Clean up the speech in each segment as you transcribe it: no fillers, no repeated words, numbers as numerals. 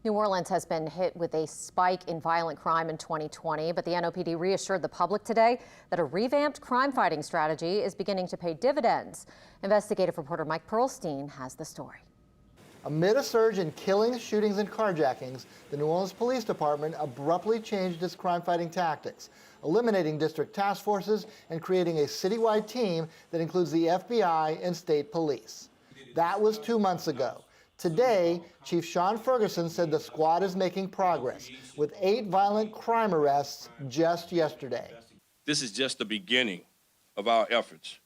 New Orleans has been hit with a spike in violent crime in 2020, but the NOPD reassured the public today that a revamped crime-fighting strategy is beginning to pay dividends. Investigative reporter Mike Pearlstein has the story. Amid a surge in killings, shootings, and carjackings, the New Orleans Police Department abruptly changed its crime-fighting tactics, eliminating district task forces and creating a citywide team that includes the FBI and state police. That was 2 months ago. Today, Chief Sean Ferguson said the squad is making progress, with 8 violent crime arrests just yesterday. This is just the beginning of our efforts.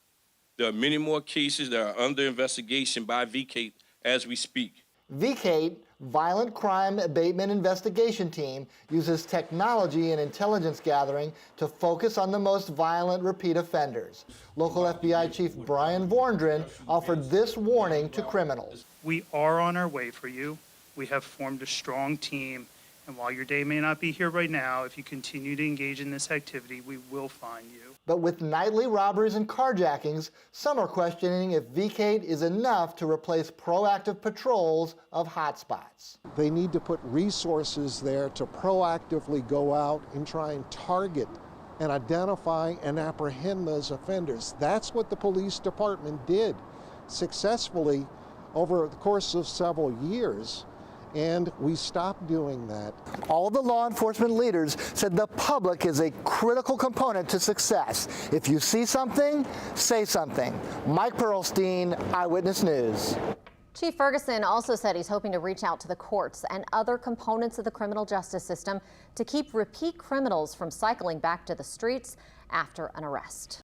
There are many more cases that are under investigation by VCATE as we speak. VCATE, Violent Crime Abatement Investigation Team, uses technology and intelligence gathering to focus on the most violent repeat offenders. Local FBI Chief Brian Vorndren offered this warning to criminals. We are on our way for you. We have formed a strong team, and while your day may not be here right now, if you continue to engage in this activity, we will find you. But with nightly robberies and carjackings, some are questioning if VCATE is enough to replace proactive patrols of hotspots. They need to put resources there to proactively go out and try and target and identify and apprehend those offenders. That's what the police department did successfully over the course of several years. And we stopped doing that. All the law enforcement leaders said the public is a critical component to success. If you see something, say something. Mike Pearlstein, Eyewitness News. Chief Ferguson also said he's hoping to reach out to the courts and other components of the criminal justice system to keep repeat criminals from cycling back to the streets after an arrest.